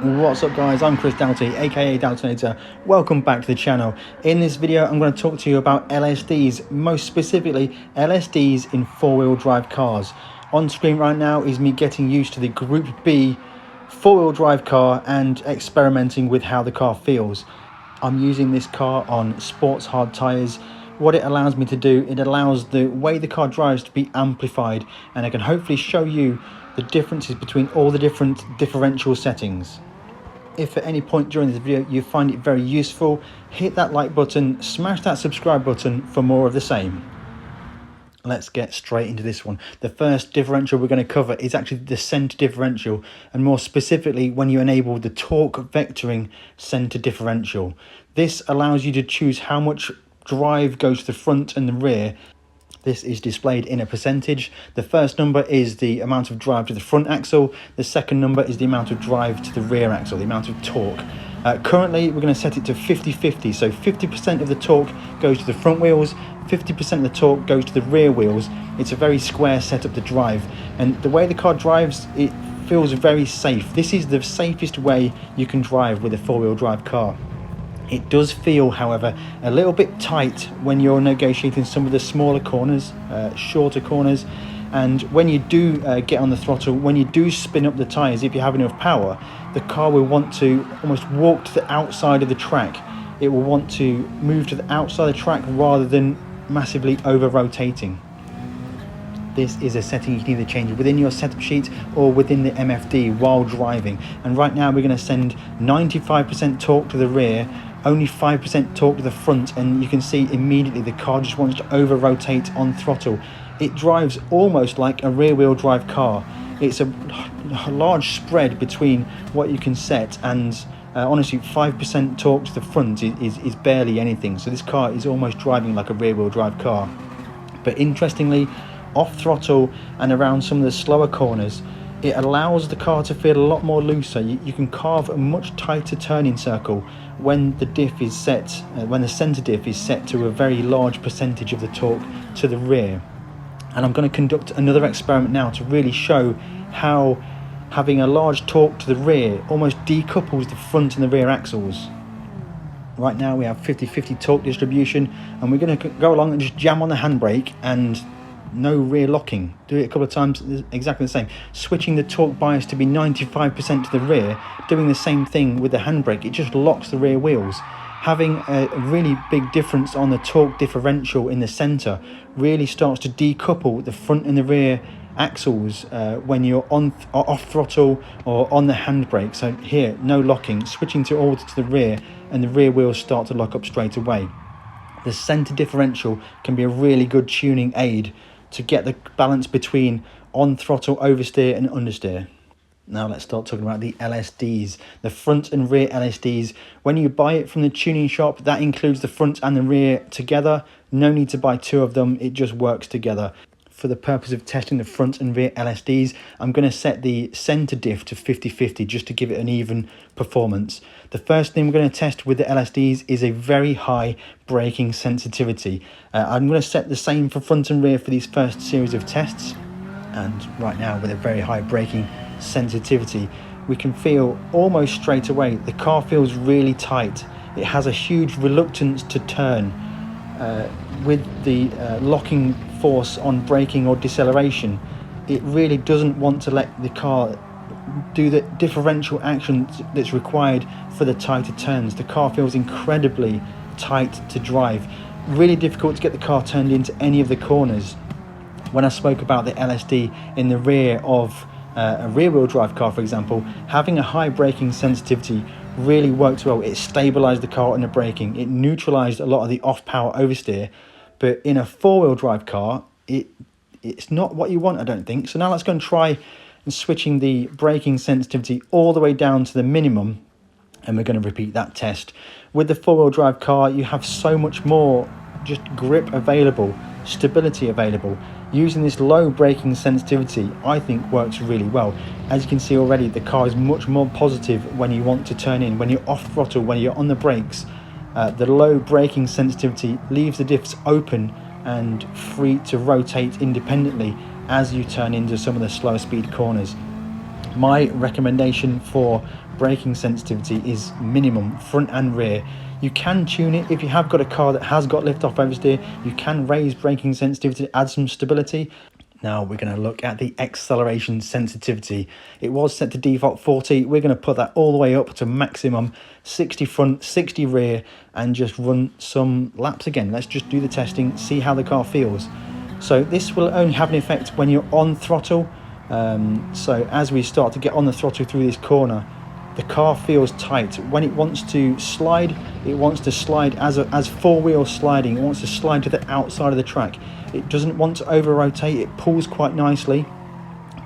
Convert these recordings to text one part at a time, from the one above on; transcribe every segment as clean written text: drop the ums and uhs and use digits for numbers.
What's up guys, I'm Chris Doughty, aka Doughtinator. Welcome back to the channel. In this video I'm going to talk to you about LSDs, most specifically LSDs in four-wheel drive cars. On screen right now is me getting used to the Group B four-wheel drive car and experimenting with how the car feels. I'm using this car on sports hard tyres. What it allows me to do, it allows the way the car drives to be amplified, and I can hopefully show you the differences between all the different differential settings. If at any point during this video you find it very useful, hit that like button, smash that subscribe button for more of the same. Let's get straight into this one. The first differential we're going to cover is actually the center differential, and more specifically when you enable the torque vectoring center differential. This allows you to choose how much drive goes to the front and the rear. This is displayed in a percentage. The first number is the amount of drive to the front axle. The second number is the amount of drive to the rear axle, the amount of torque. Currently, we're going to set it to 50-50. So 50% of the torque goes to the front wheels, 50% of the torque goes to the rear wheels. It's a very square setup to drive. And the way the car drives, it feels very safe. This is the safest way you can drive with a four-wheel drive car. It does feel, however, a little bit tight when you're negotiating some of the smaller corners, shorter corners. And when you do get on the throttle, when you do spin up the tyres, if you have enough power, the car will want to almost walk to the outside of the track. It will want to move to the outside of the track rather than massively over-rotating. This is a setting you can either change within your setup sheet or within the MFD while driving. And right now we're going to send 95% torque to the rear, only 5% torque to the front, and you can see immediately the car just wants to over-rotate on throttle. It drives almost like a rear-wheel drive car. It's a large spread between what you can set, and honestly 5% torque to the front is barely anything. So this car is almost driving like a rear-wheel drive car. But interestingly, off throttle and around some of the slower corners, it allows the car to feel a lot more looser. You can carve a much tighter turning circle when the diff is set, when the center diff is set to a very large percentage of the torque to the rear. And I'm going to conduct another experiment now to really show how having a large torque to the rear almost decouples the front and the rear axles. Right now we have 50-50 torque distribution, and we're going to go along and just jam on the handbrake and no rear locking. Do it a couple of times, exactly the same. Switching the torque bias to be 95% to the rear, doing the same thing with the handbrake. It just locks the rear wheels. Having a really big difference on the torque differential in the center really starts to decouple the front and the rear axles when you're off throttle or on the handbrake. So here, no locking, switching to auto to the rear, and the rear wheels start to lock up straight away. The center differential can be a really good tuning aid to get the balance between on throttle oversteer and understeer. Now let's start talking about the LSDs, the front and rear LSDs. When you buy it from the tuning shop, that includes the front and the rear together. No need to buy two of them, it just works together. For the purpose of testing the front and rear LSDs, I'm going to set the center diff to 50-50 just to give it an even performance. The first thing we're going to test with the LSDs is a very high braking sensitivity. I'm going to set the same for front and rear for these first series of tests. And right now, with a very high braking sensitivity, we can feel almost straight away the car feels really tight. It has a huge reluctance to turn. With the locking force on braking or deceleration, it really doesn't want to let the car do the differential action that's required for the tighter turns. The car feels incredibly tight to drive, really difficult to get the car turned into any of the corners. When I spoke about the LSD in the rear of a rear-wheel drive car, for example, having a high braking sensitivity really worked well. It stabilized the car in the braking, it neutralized a lot of the off-power oversteer. But in a four-wheel drive car, it's not what you want, I don't think. So now let's go and try and switching the braking sensitivity all the way down to the minimum, and we're going to repeat that test. With the four-wheel drive car, you have so much more just grip available, stability available. Using this low braking sensitivity, I think works really well. As you can see already, the car is much more positive when you want to turn in, when you're off throttle, when you're on the brakes. The low braking sensitivity leaves the diffs open and free to rotate independently as you turn into some of the slower speed corners. My recommendation for braking sensitivity is minimum front and rear. You can tune it if you have got a car that has got lift off oversteer. You can raise braking sensitivity to add some stability. Now we're going to look at the acceleration sensitivity. It was set to default 40. We're going to put that all the way up to maximum 60 front, 60 rear, and just run some laps again. Let's just do the testing, see how the car feels. So this will only have an effect when you're on throttle. So as we start to get on the throttle through this corner, the car feels tight. When it wants to slide, it wants to slide as four-wheel sliding. It wants to slide to the outside of the track. It doesn't want to over-rotate. It pulls quite nicely.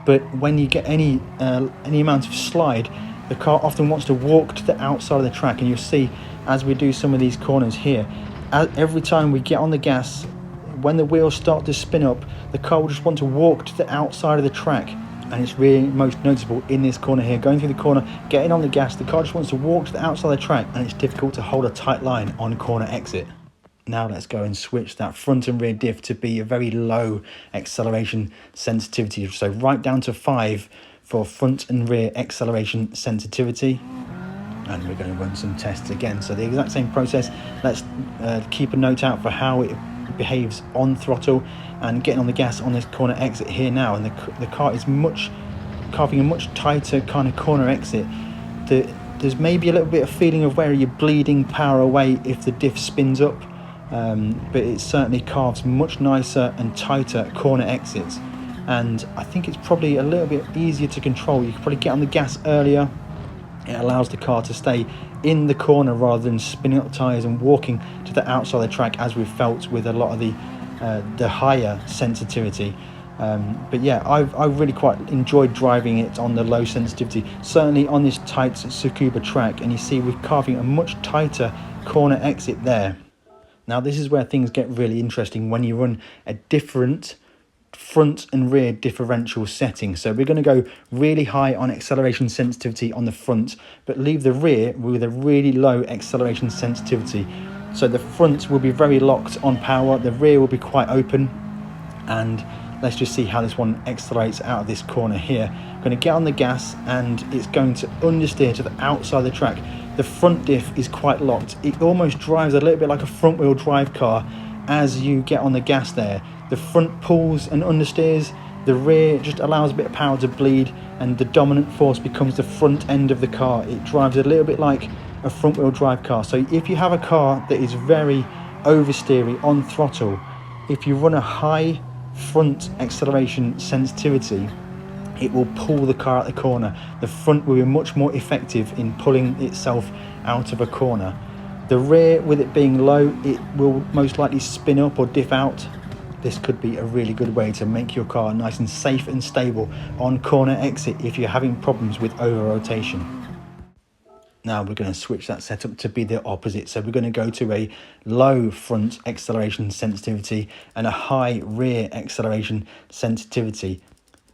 But when you get any amount of slide, the car often wants to walk to the outside of the track. And you'll see as we do some of these corners here, every time we get on the gas, when the wheels start to spin up, the car will just want to walk to the outside of the track. And it's really most noticeable in this corner here. Going through the corner, getting on the gas, the car just wants to walk to the outside of the track, and it's difficult to hold a tight line on corner exit. Now let's go and switch that front and rear diff to be a very low acceleration sensitivity. So right down to 5 for front and rear acceleration sensitivity. And we're going to run some tests again. So the exact same process. Let's keep a note out for how it behaves on throttle, and getting on the gas on this corner exit here now, and the car is carving a much tighter kind of corner exit. There's maybe a little bit of feeling of where you're bleeding power away if the diff spins up, but it certainly carves much nicer and tighter corner exits, and I think it's probably a little bit easier to control. You can probably get on the gas earlier. It allows the car to stay in the corner rather than spinning up tyres and walking to the outside of the track, as we've felt with a lot of the higher sensitivity. But yeah, I've really quite enjoyed driving it on the low sensitivity, certainly on this tight Tsukuba track, and you see we're carving a much tighter corner exit there. Now this is where things get really interesting when you run a different front and rear differential setting. So we're going to go really high on acceleration sensitivity on the front, but leave the rear with a really low acceleration sensitivity. So the front will be very locked on power, the rear will be quite open, and let's just see how this one accelerates out of this corner here. I'm going to get on the gas, and it's going to understeer to the outside of the track. The front diff is quite locked. It almost drives a little bit like a front wheel drive car as you get on the gas there. The front pulls and understeers, the rear just allows a bit of power to bleed, and the dominant force becomes the front end of the car. It drives a little bit like a front wheel drive car. So if you have a car that is very oversteery on throttle, if you run a high front acceleration sensitivity, it will pull the car out the corner. The front will be much more effective in pulling itself out of a corner. The rear, with it being low, it will most likely spin up or diff out. This could be a really good way to make your car nice and safe and stable on corner exit if you're having problems with over rotation. Now we're going to switch that setup to be the opposite. So we're going to go to a low front acceleration sensitivity and a high rear acceleration sensitivity.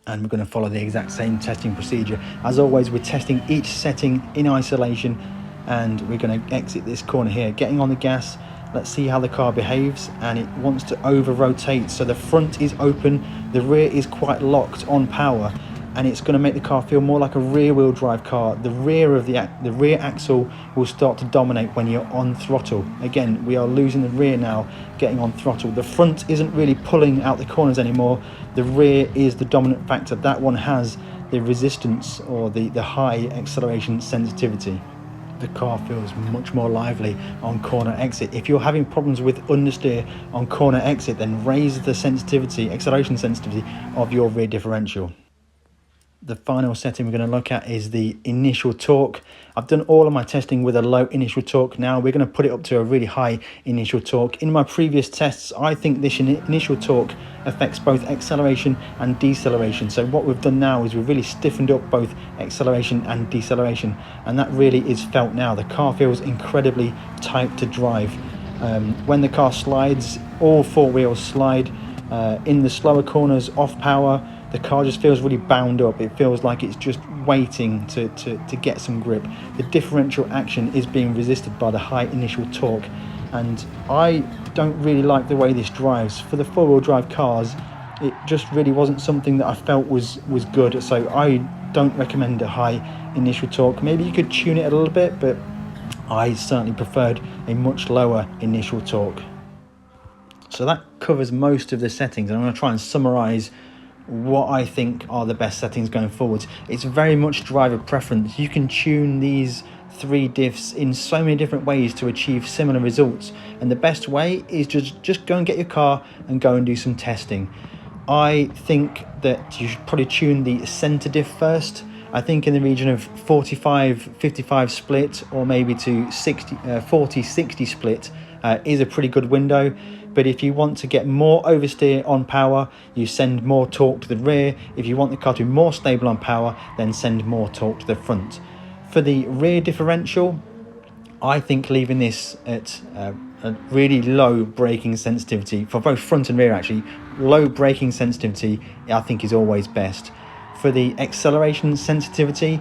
And we're going to follow the exact same testing procedure. As always, we're testing each setting in isolation, and we're going to exit this corner here, getting on the gas. Let's see how the car behaves, and it wants to over rotate. So the front is open, the rear is quite locked on power, and it's going to make the car feel more like a rear wheel drive car. The rear of the rear axle will start to dominate when you're on throttle. Again, we are losing the rear now, getting on throttle. The front isn't really pulling out the corners anymore. The rear is the dominant factor. That one has the resistance or the high acceleration sensitivity. The car feels much more lively on corner exit. If you're having problems with understeer on corner exit, then raise the sensitivity, acceleration sensitivity of your rear differential. The final setting we're going to look at is the initial torque. I've done all of my testing with a low initial torque. Now we're going to put it up to a really high initial torque. In my previous tests, I think this initial torque affects both acceleration and deceleration. So what we've done now is we've really stiffened up both acceleration and deceleration, and that really is felt now. The car feels incredibly tight to drive. When the car slides, all four wheels slide. In the slower corners, off power, the car just feels really bound up. It feels like it's just waiting to get some grip. The differential action is being resisted by the high initial torque, and I don't really like the way this drives. For the four-wheel drive cars, it just really wasn't something that I felt was good. So I don't recommend a high initial torque. Maybe you could tune it a little bit, but I certainly preferred a much lower initial torque. So that covers most of the settings, and I'm going to try and summarize what I think are the best settings going forwards. It's very much driver preference. You can tune these 3 diffs in so many different ways to achieve similar results, and the best way is just go and get your car and go and do some testing. I think that you should probably tune the center diff first. I think in the region of 45-55 split, or maybe to 40-60 split is a pretty good window. But if you want to get more oversteer on power, you send more torque to the rear. If you want the car to be more stable on power, then send more torque to the front. For the rear differential, I think leaving this at a really low braking sensitivity, for both front and rear actually, low braking sensitivity I think is always best. For the acceleration sensitivity,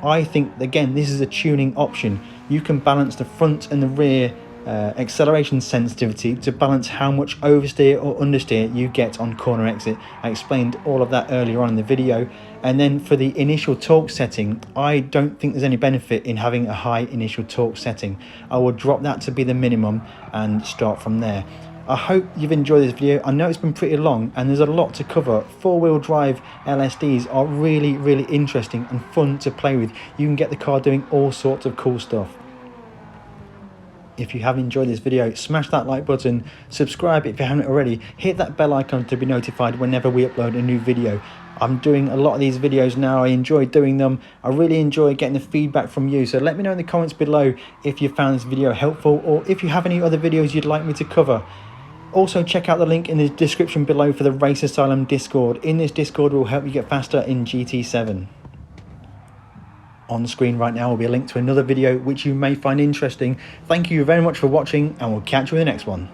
I think, again, this is a tuning option. You can balance the front and the rear acceleration sensitivity to balance how much oversteer or understeer you get on corner exit. I explained all of that earlier on in the video. And then for the initial torque setting, I don't think there's any benefit in having a high initial torque setting. I will drop that to be the minimum and start from there. I hope you've enjoyed this video. I know it's been pretty long and there's a lot to cover. 4-wheel drive LSDs are really, really interesting and fun to play with. You can get the car doing all sorts of cool stuff. If you have enjoyed this video, smash that like button, subscribe if you haven't already, hit that bell icon to be notified whenever we upload a new video. I'm doing a lot of these videos now. I enjoy doing them. I really enjoy getting the feedback from you. So let me know in the comments below if you found this video helpful, or if you have any other videos you'd like me to cover. Also, check out the link in the description below for the Race Asylum Discord. In this Discord, we'll help you get faster in GT7. On screen right now will be a link to another video which you may find interesting. Thank you very much for watching, and we'll catch you in the next one.